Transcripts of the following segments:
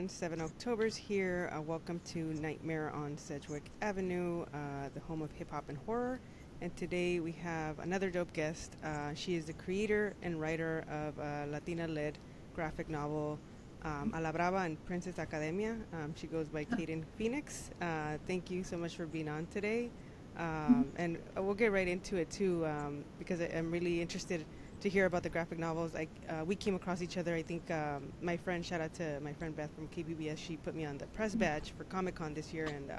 7 October's here. Welcome to Nightmare on Sedgwick Avenue, the home of hip hop and horror. And today we have another dope guest. She is the creator and writer of a Latina led graphic novel, A la Brava and Princess Academia. She goes by Kayden Phoenix. Thank you so much for being on today. And we'll get right into it too, because I'm really interested to hear about the graphic novels. We came across each other. I think my friend, shout out to my friend Beth from KBBS, she put me on the press badge for Comic-Con this year, and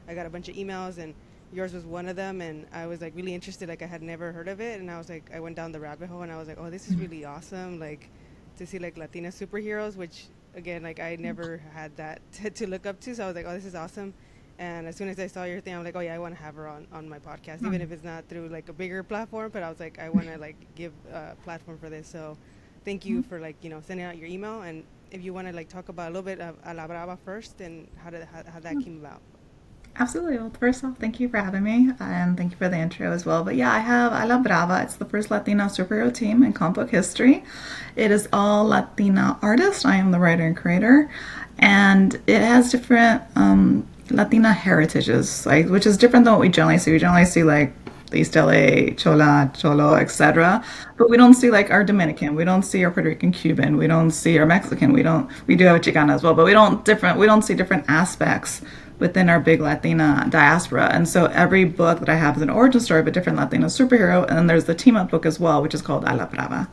I got a bunch of emails, and yours was one of them, and I was like really interested. Like I had never heard of it, and I was like, I went down the rabbit hole, and I was like, oh, this is really awesome, like to see like Latina superheroes, which again, like I never had that to look up to, so I was like, oh, this is awesome. And as soon as I saw your thing, I'm like, oh yeah, I want to have her on my podcast, even if it's not through like a bigger platform. But I was like, I want to like give a platform for this. So thank you for like, sending out your email. And if you want to like talk about a little bit of A La Brava first and how that came about. Absolutely. Well, first off, thank you for having me, and thank you for the intro as well. But yeah, I have A La Brava. It's the first Latina superhero team in comic book history. It is all Latina artists. I am the writer and creator, and it has different Latina heritages, like which is different than what we generally see. We generally see like the East LA, Chola, Cholo, etc. But we don't see like our Dominican, we don't see our Puerto Rican, Cuban, we don't see our Mexican, we do have a Chicana as well, but we don't see different aspects within our big Latina diaspora. And so every book that I have is an origin story of a different Latina superhero, and then there's the team up book as well, which is called A La Brava.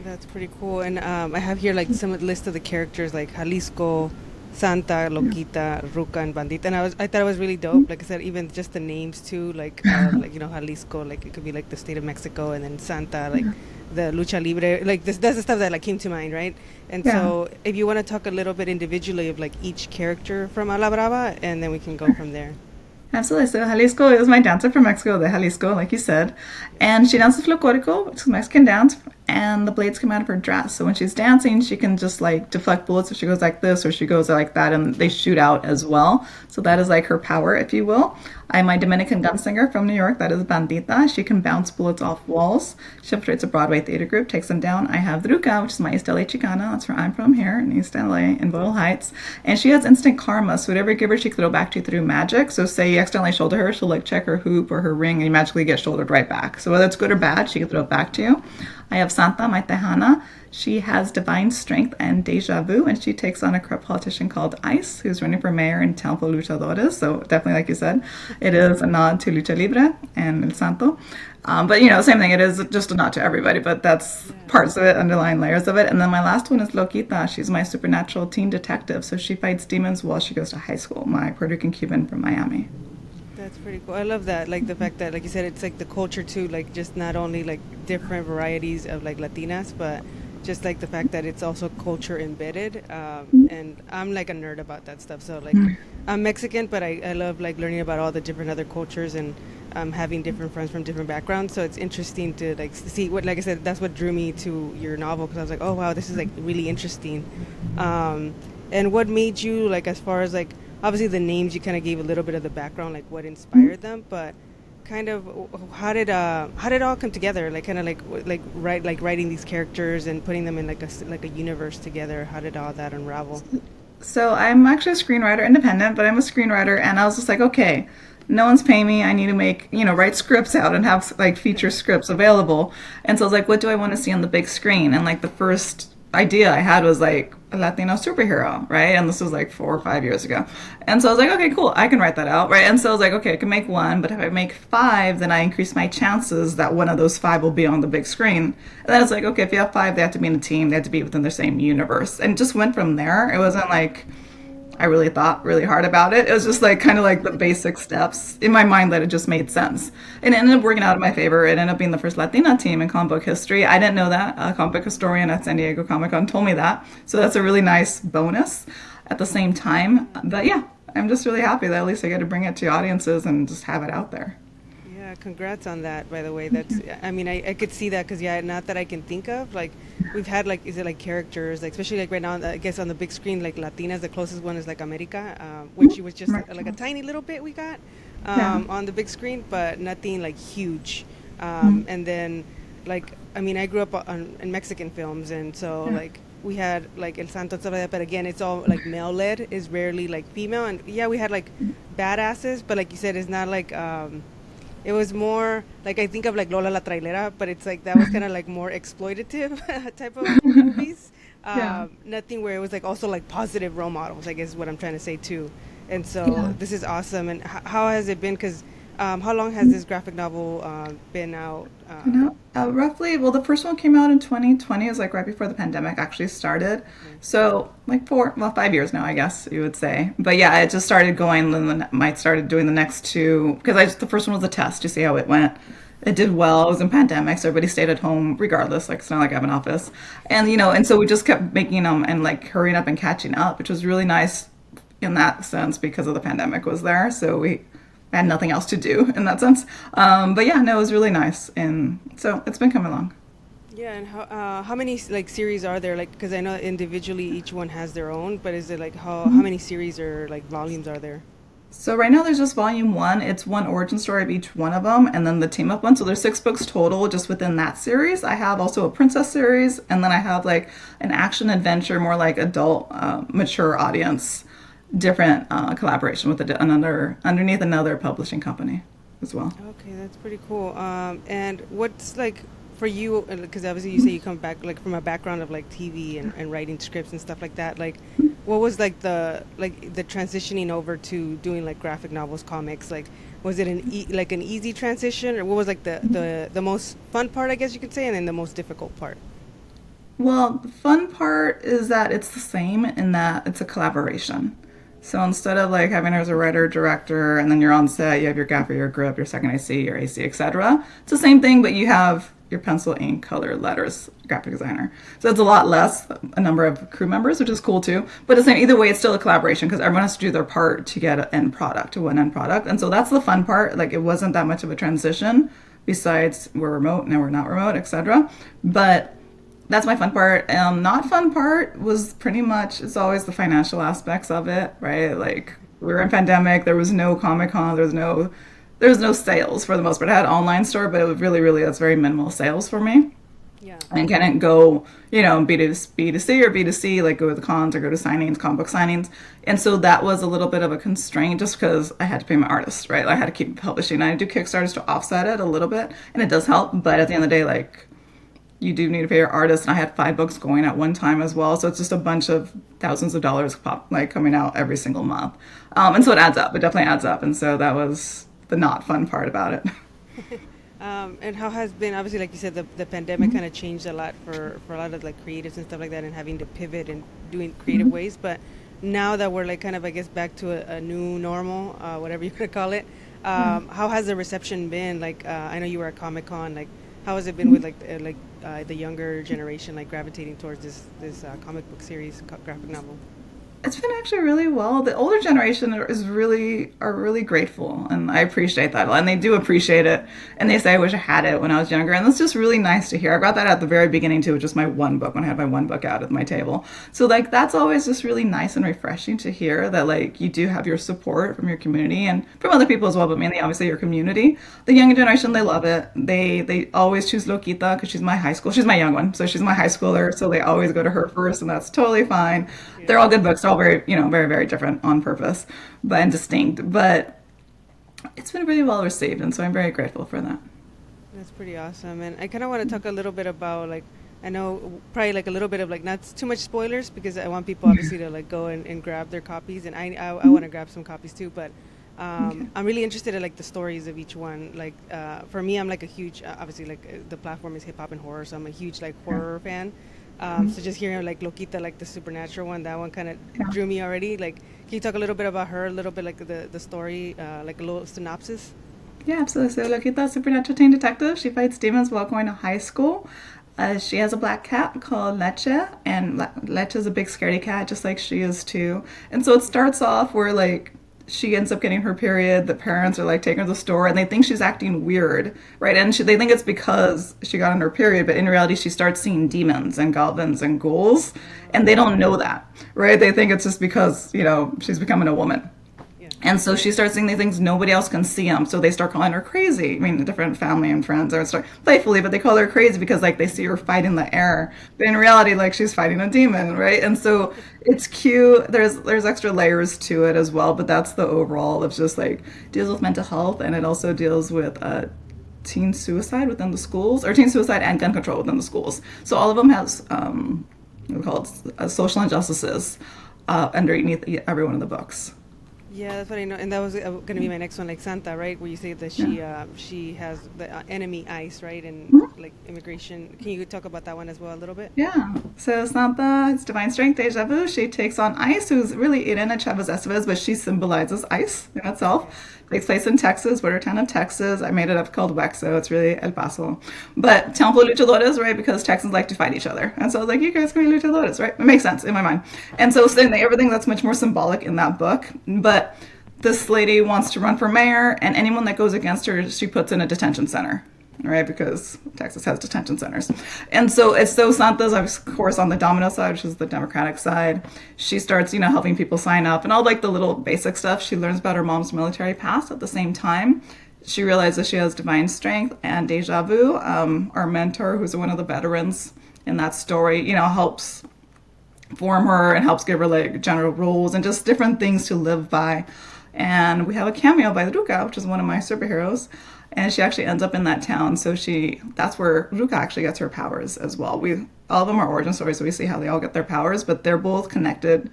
That's pretty cool. And I have here like some list of the characters like Jalisco, Santa, Loquita, Ruca, and Bandita. And I thought it was really dope. Like I said, even just the names too, like Jalisco, like it could be like the state of Mexico, and then Santa, like the lucha libre. Like that's the stuff that like came to mind, right? And Yeah. so if you want to talk a little bit individually of like each character from A La Brava, and then we can go from there. Absolutely. So Jalisco is my dancer from Mexico, the Jalisco, like you said. And she dances flocorico, which is a Mexican dance, and the blades come out of her dress. So when she's dancing, she can just like deflect bullets if she goes like this or she goes like that, and they shoot out as well. So that is like her power, if you will. I'm my Dominican gunslinger from New York. That is Bandita. She can bounce bullets off walls. She infiltrates a Broadway theater group, takes them down. I have Druka, which is my East LA Chicana. That's where I'm from here in East LA, in Boyle Heights. And she has instant karma. So whatever you give her, she can throw back to you through magic. So say you accidentally shoulder her, she'll like check her hoop or her ring, and you magically get shouldered right back. So whether it's good or bad, she can throw it back to you. I have Santa, my Tejana. She has divine strength and deja vu, and she takes on a corrupt politician called Ice, who's running for mayor in town for luchadores. So definitely, like you said, it is a nod to Lucha Libre and El Santo. But same thing. It is just a nod to everybody, but that's parts of it, underlying layers of it. And then my last one is Loquita. She's my supernatural teen detective. So she fights demons while she goes to high school. My Puerto Rican Cuban from Miami. That's pretty cool. I love that. Like the fact that, like you said, it's like the culture too, like just not only like different varieties of like Latinas, but just like the fact that it's also culture embedded. And I'm like a nerd about that stuff. So like I'm Mexican, but I love like learning about all the different other cultures and having different friends from different backgrounds. So it's interesting to like see what, like I said, that's what drew me to your novel, because I was like, oh wow, this is like really interesting. And what made you like, as far as like, obviously the names you kind of gave a little bit of the background, like what inspired them, but kind of how did it all come together? Like kind of writing these characters and putting them in like a universe together. How did all that unravel? So I'm actually a screenwriter, independent, but I'm a screenwriter, and I was just like, okay, no one's paying me. I need to make, write scripts out and have like feature scripts available. And so I was like, what do I want to see on the big screen? And like the first idea I had was like a Latino superhero, right? And this was like 4 or 5 years ago. And so I was like, okay, cool, I can write that out, right? And so I was like, okay, I can make one, but if I make five, then I increase my chances that one of those five will be on the big screen. And then it's like, okay, if you have five, they have to be in a team, they have to be within the same universe. And it just went from there. It wasn't like I really thought really hard about it. It was just like kind of like the basic steps in my mind that it just made sense. And it ended up working out in my favor. It ended up being the first Latina team in comic book history. I didn't know that. A comic book historian at San Diego Comic Con told me that. So that's a really nice bonus at the same time. But yeah, I'm just really happy that at least I get to bring it to audiences and just have it out there. Yeah, congrats on that, by the way. That's, I mean, I could see that because, yeah, not that I can think of. Like, we've had, like, is it like characters, like, especially like right now, I guess on the big screen, like Latinas, the closest one is like America, which was just like a tiny little bit we got Yeah. on the big screen, but nothing like huge. Mm. And then, like, I mean, I grew up in Mexican films, and so, Yeah. like, we had like El Santo and stuff like that, but again, it's all like male led. Is rarely like female, and yeah, we had like badasses, but like you said, it's not like it was more like I think of like Lola la Trailera, but it's like that was kind of like more exploitative type of movies. Yeah. Nothing where it was like also like positive role models, I guess is what I'm trying to say too. And so Yeah. this is awesome. And how has it been? Because how long has this graphic novel been out? You know, roughly, well, the first one came out in 2020. It was like right before the pandemic actually started. Okay. So, like 5 years now, I guess you would say. But yeah, it just started going, and then might started doing the next two because the first one was a test to see how it went. It did well. It was in pandemic, so everybody stayed at home regardless. Like it's not like I have an office, and and so we just kept making them and like hurrying up and catching up, which was really nice in that sense because of the pandemic was there. So we had nothing else to do in that sense. But yeah, no, it was really nice, and so it's been coming along. Yeah, and how many like series are there? Like, because I know individually each one has their own, but is it like how many series or like volumes are there? So right now there's just volume one. It's one origin story of each one of them, and then the team up one. So there's 6 books total just within that series. I have also a princess series, and then I have like an action adventure, more like adult, mature audience, different collaboration with another underneath another publishing company as well. Okay, that's pretty cool. And what's like for you? Because obviously you say you come back like from a background of like TV and writing scripts and stuff like that. Like, what was like the transitioning over to doing like graphic novels, comics? Like, was it like an easy transition, or what was like the most fun part, I guess you could say, and then the most difficult part? Well, the fun part is that it's the same in that it's a collaboration. So instead of like having her as a writer, director, and then you're on set, you have your gaffer, your grip, your second AC, your AC, etc. It's the same thing, but you have your pencil, ink, color, letters, graphic designer. So it's a lot less, a number of crew members, which is cool too. But it's either way, it's still a collaboration because everyone has to do their part to get an end product, to one end product. And so that's the fun part. Like it wasn't that much of a transition. Besides, we're remote, now we're not remote, etc. But that's my fun part. Not fun part was pretty much it's always the financial aspects of it, right? Like we were in pandemic, there was no Comic Con, there was no sales for the most part. I had an online store, but it was really that's very minimal sales for me. Yeah. And couldn't go, B2C or B2C, like go to the cons or go to signings, comic book signings. And so that was a little bit of a constraint just because I had to pay my artists, right? I had to keep publishing. I do Kickstarters to offset it a little bit, and it does help. But at the end of the day, like you do need to pay your artist, and I had 5 books going at one time as well, so it's just a bunch of thousands of dollars coming out every single month, and so it adds up. It definitely adds up, and so that was the not fun part about it. And how has been obviously like you said the pandemic kind of changed a lot for a lot of like creatives and stuff like that and having to pivot and doing creative ways, but now that we're like kind of I guess back to a new normal, whatever you could call it, how has the reception been? Like I know you were at Comic-Con, like how has it been with the younger generation like gravitating towards this comic book series graphic novel? It's been actually really well. The older generation are really grateful, and I appreciate that. And they do appreciate it, and they say, "I wish I had it when I was younger." And that's just really nice to hear. I got that at the very beginning too, with just my one book when I had my one book out at my table. So like that's always just really nice and refreshing to hear that like you do have your support from your community and from other people as well, but mainly obviously your community. The younger generation, they love it. They always choose Loquita because she's my high school. She's my young one, so she's my high schooler. So they always go to her first, and that's totally fine. They're all good books. They're all very, very different on purpose, but and distinct. But it's been really well received, and so I'm very grateful for that. That's pretty awesome. And I kind of want to talk a little bit about like I know probably like a little bit of like not too much spoilers because I want people obviously to like go and grab their copies, and I want to grab some copies too. But Okay. I'm really interested in like the stories of each one. Like for me, I'm like a huge obviously like the platform is hip hop and horror, so I'm a huge like horror fan. So just hearing like Loquita, like the supernatural one, that one kind of Yeah. drew me already. Like, can you talk a little bit about her, a little bit like the story, like a little synopsis? Yeah, absolutely. So Loquita, supernatural teen detective. She fights demons while going to high school. She has a black cat called Leche, and Leche is a big scaredy cat, just like she is too. And so it starts off where like she ends up getting her period. The parents are like taking her to the store, and they think she's acting weird, right? And they think it's because she got on her period, but in reality, she starts seeing demons and goblins and ghouls, and they don't know that, right? They think it's just because she's becoming a woman. Yeah. And so she starts seeing these things nobody else can see them. So they start calling her crazy. I mean, different family and friends are start playfully, but they call her crazy because like they see her fighting the air. But in reality, like she's fighting a demon, right? And so it's cute. There's extra layers to it as well. But that's the overall of just like deals with mental health, and it also deals with teen suicide within the schools, or teen suicide and gun control within the schools. So all of them has what we call it, social injustices underneath every one of the books. Yeah, that's what I know, and that was going to be my next one, like Santa, right? Where you say that Yeah. she has the enemy ICE, right, and Mhm. like immigration. Can you talk about that one as well a little bit? Yeah. So Santa, it's divine strength, deja vu. She takes on Ice, who's really Irene Chavez Estevez, but she symbolizes ice in Okay. itself. Takes place in Texas, border town of Texas. I made it up called Wexo. It's really El Paso. But Temple Luchadores, right? Because Texans like to fight each other. And so I was like, you guys can be luchadores, right? It makes sense in my mind. And so saying everything that's much more symbolic in that book. But this lady wants to run for mayor, and anyone that goes against her, she puts in a detention center, right? Because Texas has detention centers. And so it's so Santa's, of course, on the Domino side, which is the Democratic side. She starts, helping people sign up and all like the little basic stuff. She learns about her mom's military past at the same time. She realizes she has divine strength and deja vu. Our mentor, who's one of the veterans in that story, helps form her and helps give her like general rules and just different things to live by. And we have a cameo by Ruka, which is one of my superheroes, and she actually ends up in that town. So that's where Ruka actually gets her powers as well. We all of them are origin stories, so we see how they all get their powers, but they're both connected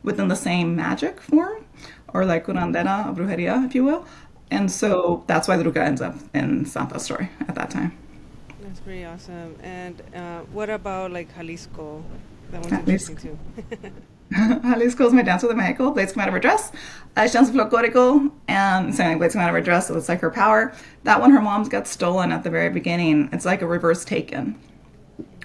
within the same magic form, or like curandera, brujeria, if you will. And so that's why Ruka ends up in Santa's story at that time. That's pretty awesome. And what about like Jalisco? That one's At least interesting too. Jalisco is my dancer with Mexico. Blades come out of her dress. She dances folklorico, and saying blades come out of her dress, so it's like her power. That one, her mom's got stolen at the very beginning. It's like a reverse taken.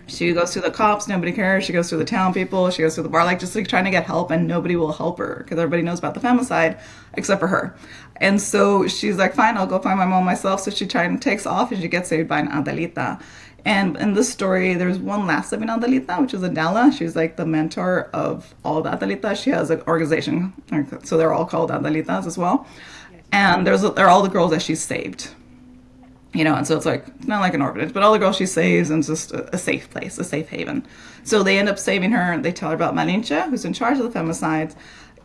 She goes through the cops, nobody cares. She goes through the town people, she goes through the bar, like just like trying to get help, and nobody will help her because everybody knows about the femicide except for her. And so she's like, fine, I'll go find my mom myself. So she tries and takes off, and she gets saved by an Adelita. And in this story, there's one last living Adelita, which is Adela. She's like the mentor of all the Adelitas. She has an organization, so they're all called Adelitas as well. Yes. And they're all the girls that she's saved. And so it's like not like an orphanage, but all the girls she saves, and it's just a safe place, a safe haven. So they end up saving her, and they tell her about Malinche, who's in charge of the femicides,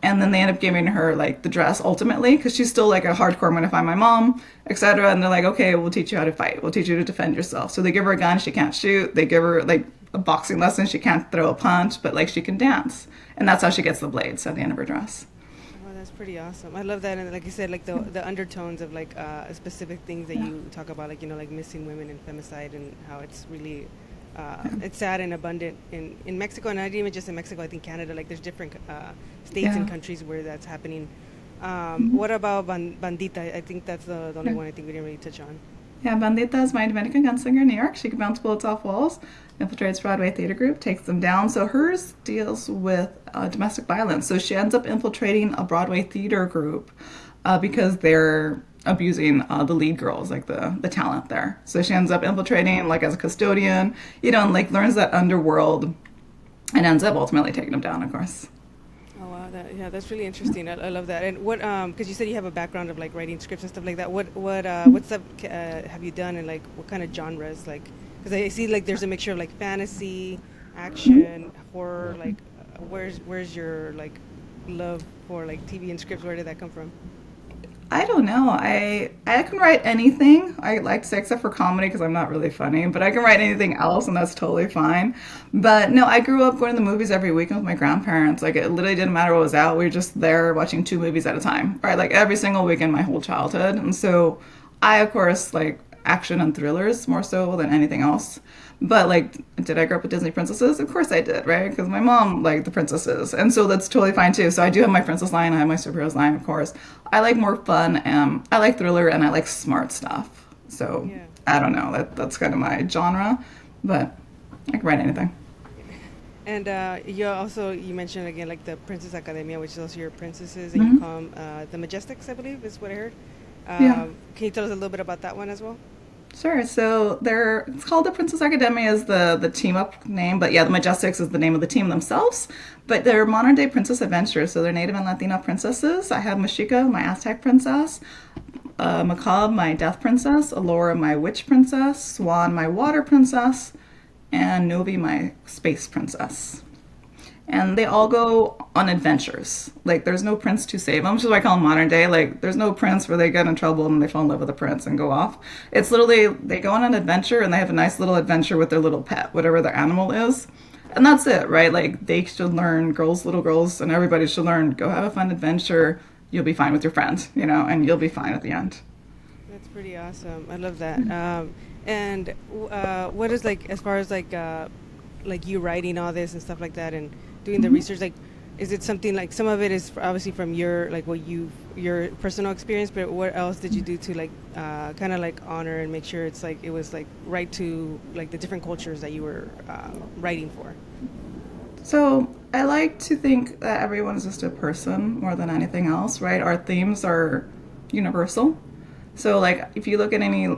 and then they end up giving her like the dress ultimately, because she's still like a hardcore, I'm gonna find my mom, etc. And they're like, okay, we'll teach you how to fight, we'll teach you to defend yourself. So they give her a gun, she can't shoot. They give her like a boxing lesson, she can't throw a punch, but like she can dance, and that's how she gets the blades at the end of her dress. Oh, that's pretty awesome. I love that, and like you said, like the undertones of like specific things that Yeah. you talk about, like like missing women and femicide, and how it's really it's sad and abundant in Mexico, and not even just in Mexico. I think Canada, like there's different states Yeah. and countries where that's happening. Mhm. What about Bandita? I think that's the only Yeah. one I think we didn't really touch on. Yeah, Bandita is my Dominican gunslinger in New York. She can bounce bullets off walls, infiltrates Broadway theater group, takes them down. So hers deals with domestic violence. So she ends up infiltrating a Broadway theater group because they're abusing the lead girls, like the talent there. So she ends up infiltrating like as a custodian, and like learns that underworld, and ends up ultimately taking them down, of course. Oh wow, yeah, that's really interesting. I love that. And what because you said you have a background of like writing scripts and stuff like that. What stuff have you done, and like what kind of genres, like, because I see like there's a mixture of like fantasy, action, horror. Like where's your like love for like TV and scripts? Where did that come from? I don't know. I can write anything. I like to say, except for comedy because I'm not really funny, but I can write anything else, and that's totally fine. But no, I grew up going to the movies every weekend with my grandparents. Like it literally didn't matter what was out. We were just there watching two movies at a time, right? Like every single weekend my whole childhood. And so I, of course, like action and thrillers more so than anything else. But like, did I grow up with Disney princesses? Of course I did, right? Because my mom liked the princesses, and so that's totally fine too. So I do have my princess line, I have my superheroes line, of course. I like more fun, and I like thriller, and I like smart stuff. So Yeah. I don't know. That's kind of my genre, but I can write anything. And you mentioned again like the Princess Academia, which is also your princesses, and you Hmm. call them the Majestics, I believe is what I heard. Yeah. Can you tell us a little bit about that one as well? Sure. So they're it's called the Princess Academia is the team up name, but yeah, the Majestics is the name of the team themselves. But they're modern day princess adventurers, so they're Native and Latino princesses. I have Mashika, my Aztec princess, Macabre, my death princess, Alora, my witch princess, Swan, my water princess, and Novi, my space princess. And they all go on adventures. Like there's no prince to save them, which is why I call them modern day. Like there's no prince where they get in trouble and they fall in love with a prince and go off. It's literally they go on an adventure and they have a nice little adventure with their little pet, whatever their animal is. And that's it, right? Like they should learn, girls, little girls, and everybody should learn, go have a fun adventure. You'll be fine with your friend, and you'll be fine at the end. That's pretty awesome. I love that. And what is like as far as like you writing all this and stuff like that and doing the research, like is it something like some of it is obviously from your like what you your personal experience, but what else did you do to like kind of like honor and make sure it's like it was like right to like the different cultures that you were writing for? So I like to think that everyone is just a person more than anything else, right? Our themes are universal. So like if you look at any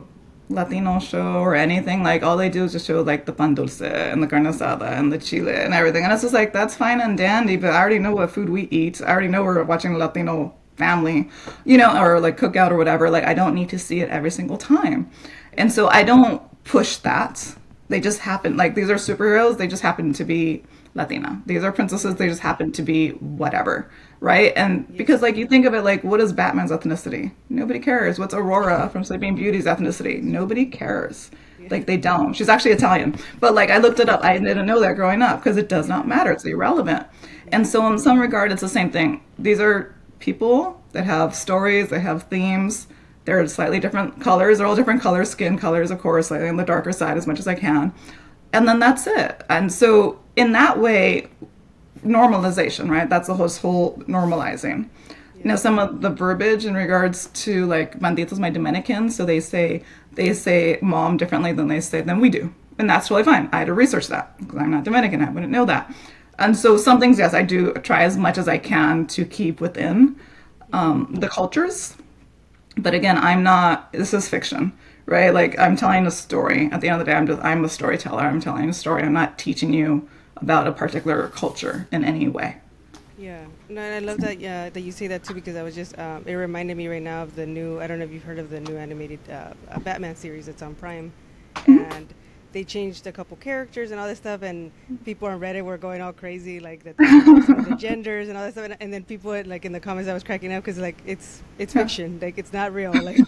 Latino show or anything, like all they do is just show like the pan dulce and the carne asada and the chile and everything. And it's just like that's fine and dandy, but I already know what food we eat. I already know we're watching a Latino family, or like cookout or whatever. Like I don't need to see it every single time. And so I don't push that. They just happen like these are superheroes, they just happen to be Latina. These are princesses, they just happen to be whatever, right? And Yeah. because like you think of it like what is Batman's ethnicity? Nobody cares. What's Aurora from Sleeping Beauty's ethnicity? Nobody cares. Yeah. Like they don't. She's actually Italian. But like I looked it up. I didn't know that growing up because it does not matter. It's irrelevant. And so in some regard it's the same thing. These are people that have stories, they have themes. They're slightly different colors. They're all different colors, skin colors, of course, slightly on the darker side as much as I can. And then that's it. And so in that way, normalization, right? That's the whole normalizing. Yeah. Now, some of the verbiage in regards to like banditos, my Dominicans, so they say mom differently than we do, and that's totally fine. I had to research that because I'm not Dominican. I wouldn't know that. And so some things, yes, I do try as much as I can to keep within the cultures. But again, I'm not. This is fiction, right? Like I'm telling a story. At the end of the day, I'm a storyteller. I'm telling a story. I'm not teaching you about a particular culture in any way. Yeah, no, and I love that. Yeah, that you say that too because I was just it reminded me right now of the new. I don't know if you've heard of the new animated Batman series that's on Prime, and they changed a couple characters and all this stuff, and people on Reddit were going all crazy like that they changed some of the genders and all that stuff, and then people like in the comments I was cracking up because like it's Yeah. fiction, like it's not real, like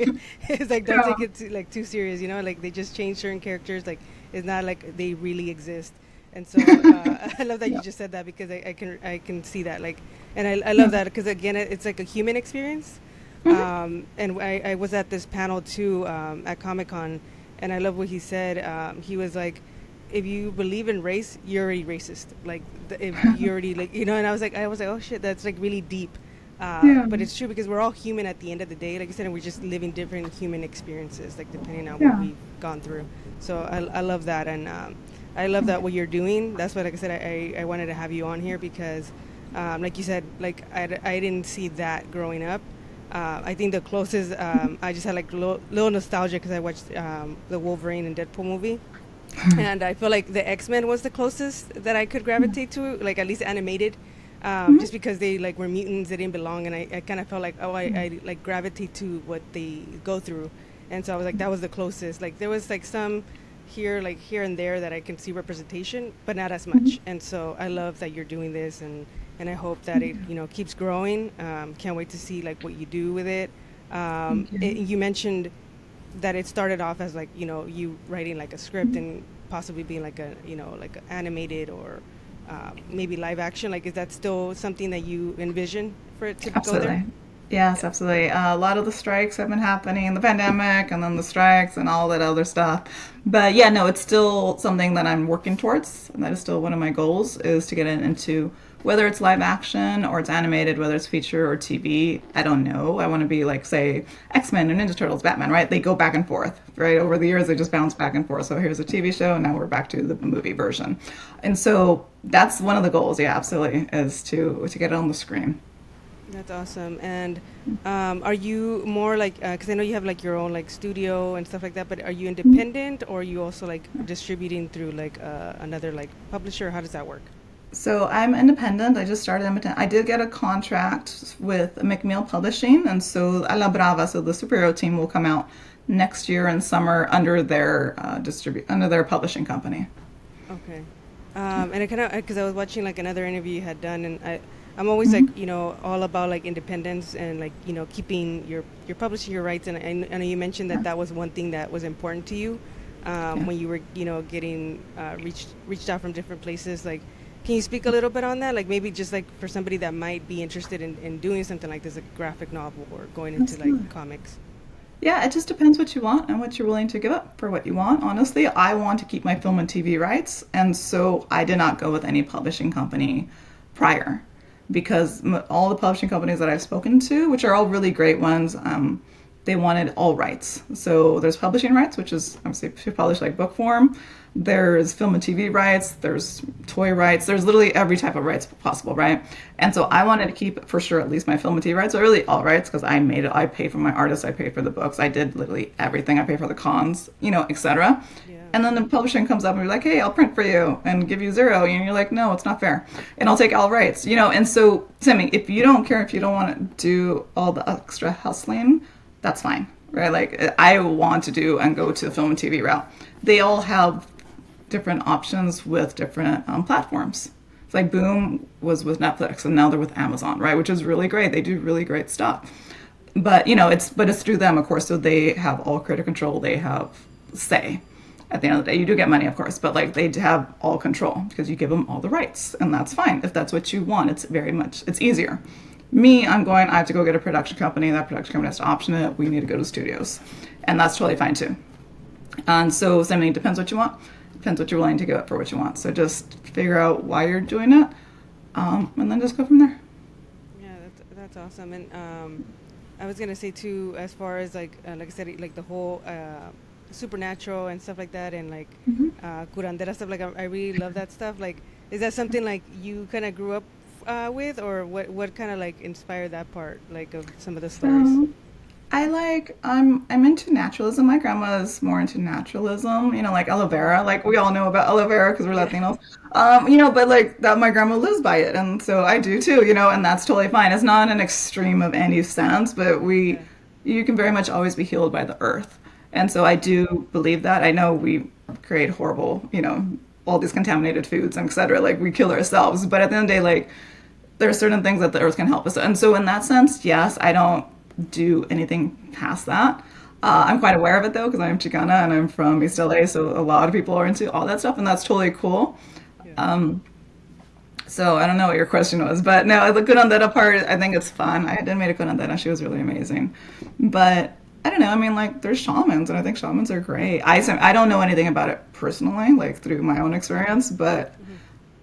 it's like don't Yeah. take it too, like too serious, like they just changed certain characters, like it's not like they really exist. And so I love that you Yeah. just said that because I can see that like, and I love that because again it's like a human experience. And I was at this panel too at Comic Con, and I love what he said. He was like, if you believe in race, you're already racist. Like if you already like and I was like oh shit, that's like really deep. Yeah. But it's true because we're all human at the end of the day. Like I said, and we're just living different human experiences, like depending on what Yeah. we've gone through. So I love that, and I love that what you're doing. That's why, like I said, I wanted to have you on here because, like you said, like I didn't see that growing up. I think the closest I just had like little nostalgia because I watched the Wolverine and Deadpool movie, and I feel like the X-Men was the closest that I could gravitate to, like at least animated, just because they like were mutants, they didn't belong, and I kind of felt like I like gravitate to what they go through, and so I was like that was the closest. Like there was like some here and there that I can see representation, but not as much. And so I love that you're doing this, and I hope that it keeps growing. Can't wait to see like what you do with it. Thank you. You mentioned that it started off as like you writing like a script and possibly being like like animated or maybe live action. Like is that still something that you envision for it to go there? Absolutely. Yes, Yeah. absolutely. A lot of the strikes have been happening, the pandemic, and then the strikes and all that other stuff. But yeah, no, it's still something that I'm working towards, and that is still one of my goals is to get it into whether it's live action or it's animated, whether it's feature or TV. I don't know. I want to be like, say, X-Men or Ninja Turtles, Batman, right? They go back and forth, right? Over the years, they just bounce back and forth. So here's a TV show, and now we're back to the movie version. And so that's one of the goals. Yeah, absolutely, is to get it on the screen. That's awesome. And are you more like, because I know you have like your own like studio and stuff like that, but are you independent or are you also like distributing through like another like publisher? How does that work? So I'm independent. I just started independent. I did get a contract with McMill Publishing, and so A La Brava, so the superhero team will come out next year in summer under their under their publishing company. Okay. And I kind of, because I was watching like another interview you had done, and I'm always like, Mhm. all about like independence and like, keeping your publishing your rights. And I know you mentioned that Yeah. that was one thing that was important to you Yeah. when you were, getting reached out from different places. Like, can you speak a little bit on that? Like maybe just like for somebody that might be interested in doing something like this, a graphic novel or going into like Absolutely. comics. Yeah, it just depends what you want and what you're willing to give up for what you want. Honestly, I want to keep my film and TV rights, and so I did not go with any publishing company prior because all the publishing companies that I've spoken to, which are all really great ones, they wanted all rights. So there's publishing rights, which is obviously if you publish like book form. There's film and TV rights. There's toy rights. There's literally every type of rights possible, right? And so I wanted to keep for sure at least my film and TV rights, or really all rights, because I made it. I pay for my artists. I pay for the books. I did literally everything. I pay for the cons, etc. Yeah. And then the publishing comes up and be like, "Hey, I'll print for you and give you zero," and you're like, "No, it's not fair," and I'll take all rights. And so, Sammy, if you don't care, if you don't want to do all the extra hustling, that's fine, right? Like I want to do and go to the film and TV route. They all have different options with different platforms. It's like Boom was with Netflix and now they're with Amazon, right? Which is really great. They do really great stuff. But it's through them, of course. So they have all creative control. They have say. At the end of the day, you do get money, of course, but like they have all control because you give them all the rights, and that's fine if that's what you want. It's easier. Me, I'm going. I have to go get a production company. That production company has to option it. We need to go to studios, and that's totally fine too. And so, something depends what you want, depends what you're willing to give up for what you want. So just figure out why you're doing it, and then just go from there. Yeah, that's awesome. And I was gonna say too, as far as like I said, like the whole supernatural and stuff like that, and like curandera stuff. Like I really love that stuff. Like, is that something like you kind of grew up with, or what kind of like inspired that part, like of some of the stories? So I'm into naturalism. My grandma's more into naturalism, like aloe vera. Like we all know about aloe vera because we're Yeah, Latinos. But like that my grandma lives by it and so I do too, and that's totally fine. It's not an extreme of any sense, but yeah, you can very much always be healed by the earth. And so I do believe that. I know we create horrible, all these contaminated foods and etc. Like we kill ourselves, but at the end of the day, like there are certain things that the earth can help us. And so in that sense, yes, I don't do anything past that. I'm quite aware of it though, because I'm Chicana and I'm from East LA, so a lot of people are into all that stuff, and that's totally cool. yeah. So I don't know what your question was, but no, the curandera part, I think it's fun. I did meet a curandera; she was really amazing. But I don't know. I mean, like there's shamans, and I think shamans are great. I don't know anything about it personally, like through my own experience, but Mhm.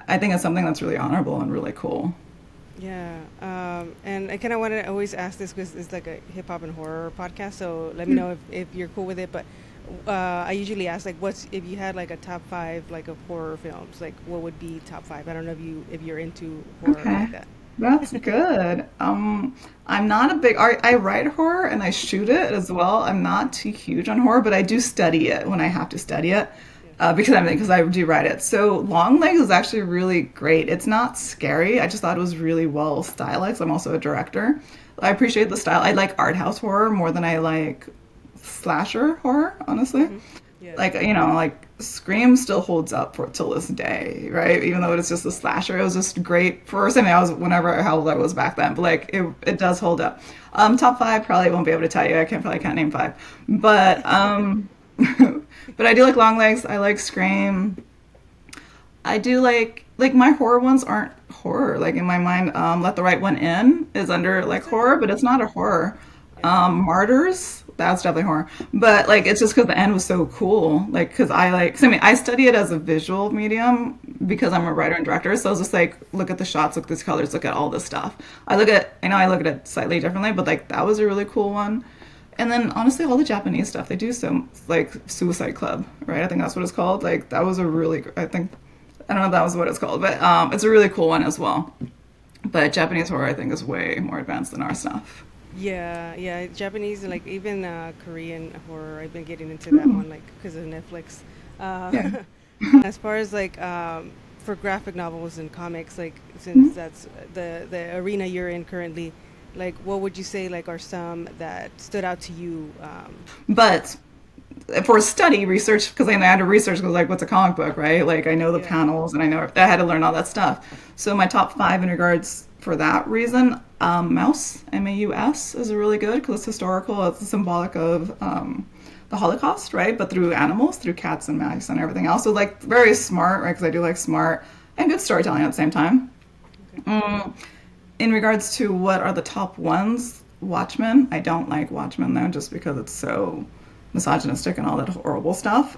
I think it's something that's really honorable and really cool. Yeah, and I kind of wanted to always ask this because it's like a hip hop and horror podcast. So let me know if you're cool with it. But I usually ask like, what's if you had like a top five like of horror films, like what would be top five? I don't know if you're into horror Okay. like that. That's good. I'm not a big art. I write horror and I shoot it as well. I'm not too huge on horror, but I do study it when I have to study it Yeah. because I do write it. So Long Legs is actually really great. It's not scary. I just thought it was really well stylized. I'm also a director. I appreciate the style. I like art house horror more than I like slasher horror, honestly. Hmm. Yeah. Like Scream still holds up for till this day, right? Even though it's just a slasher, it was just great for something I was whenever how old I was back then. But like it does hold up. Top five probably won't be able to tell you. I probably can't name five, but but I do like Long Legs. I like Scream. I do like my horror ones aren't horror. Like in my mind, Let the Right One In is under like What's that horror, called? but it's not a horror. Yeah. Martyrs, that's definitely horror. But like it's just because the end was so cool. Like because I study it as a visual medium because I'm a writer and director. So it's just like look at the shots, look at these colors, look at all this stuff. I look at it slightly differently, but like that was a really cool one. And then honestly, all the Japanese stuff they do so like Suicide Club, right? I think that's what it's called. Like that was a really I think I don't know if that was what it's called, but it's a really cool one as well. But Japanese horror, I think, is way more advanced than our stuff. Yeah, yeah, Japanese and like even Korean horror. I've been getting into that one like because of Netflix. Yeah. Uh, as far as like for graphic novels and comics, like since that's the arena you're in currently, like what would you say like are some that stood out to you? But for study research, because I had to research, because like, what's a comic book, right? Like, I know the Yeah, panels, and I had to learn all that stuff. So my top five in regards for that reason, Mouse, Maus, is really good because it's historical. It's symbolic of the Holocaust, right? But through animals, through cats and mice and everything else. So like very smart, right? Because I do like smart and good storytelling at the same time. okay, In regards to what are the top ones, Watchmen. I don't like Watchmen though, just because it's so misogynistic and all that horrible stuff.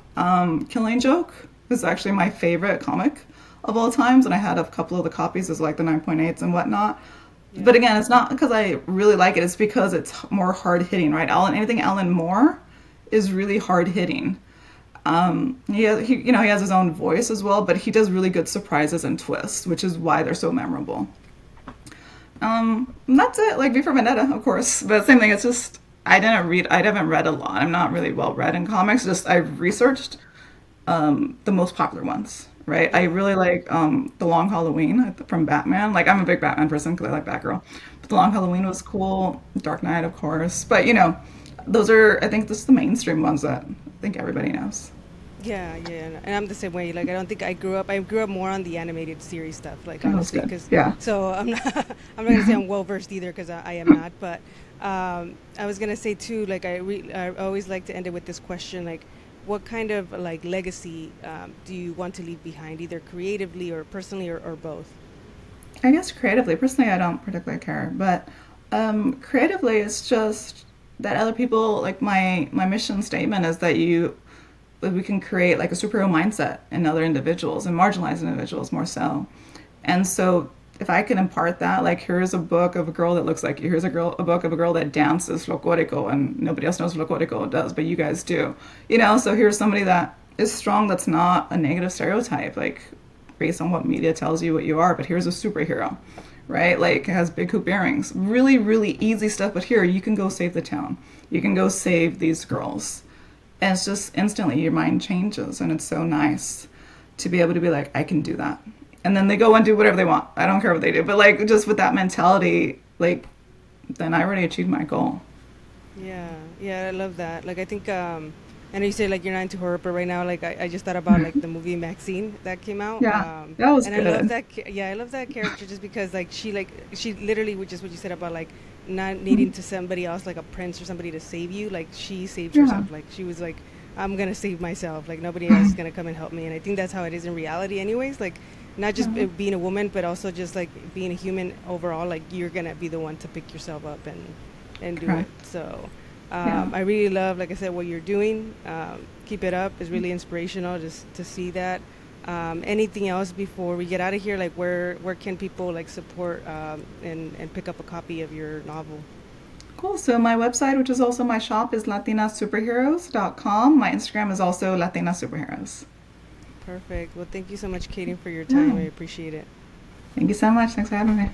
Killing Joke is actually my favorite comic of all times, and I had a couple of the copies as like the 9.8s and whatnot. yeah, But again, it's not because I really like it; it's because it's more hard hitting, right? Anything Alan Moore is really hard hitting. He has his own voice as well, but he does really good surprises and twists, which is why they're so memorable. And that's it. Like V for Vendetta, of course, but same thing. It's just I haven't read a lot. I'm not really well read in comics. Just I've researched the most popular ones. Right. I yeah, really like the Long Halloween from Batman. Like I'm a big Batman person because I like Batgirl. But the Long Halloween was cool. Dark Knight, of course. But those are I think just the mainstream ones that I think everybody knows. yeah, yeah. And I'm the same way. Like I don't think I grew up. I grew up more on the animated series stuff. Like That was honestly, good. because Yeah. so I'm not. I'm not gonna say I'm well versed either because I am not. But I was gonna say too. Like I always like to end it with this question. Like, what kind of like legacy do you want to leave behind, either creatively or personally or both? I guess creatively, personally, I don't particularly care, but creatively, it's just that other people like my mission statement is that we can create like a superhero mindset in other individuals and marginalized individuals more so. And so if I can impart that, like here's a book of a girl that looks like you, here's a book of a girl that dances folklorico, and nobody else knows folklorico does, but you guys do. So here's somebody that is strong, that's not a negative stereotype, like based on what media tells you what you are, but here's a superhero, right? Like has big hoop earrings. Really, really easy stuff, but here you can go save the town. You can go save these girls. And it's just instantly your mind changes, and it's so nice to be able to be like, I can do that. And then they go and do whatever they want. I don't care what they do. But like just with that mentality, like then I already achieved my goal. Yeah, yeah, I love that. Like I think I know you say like you're not into horror, but right now like I just thought about like the movie Maxine that came out. Yeah, that was And I love good. that yeah, I love that character just because she literally which is what you said about like not needing to somebody else like a prince or somebody to save you. Like she saved Yeah. herself. Like she was like I'm gonna save myself. Like nobody else is gonna come and help me. And I think that's how it is in reality, anyways. Like not just being a woman, but also just like being a human overall. Like you're gonna be the one to pick yourself up and do it. Correct. So Yeah. I really love, like I said, what you're doing. Keep it up. It's really inspirational just to see that. Anything else before we get out of here? Like where can people like support and pick up a copy of your novel? Cool. So my website, which is also my shop, is latinasuperheroes.com. My Instagram is also Latina Superheroes. Perfect. Well, thank you so much, Kayden, for your time. Yeah. I appreciate it. Thank you so much. Thanks for having me.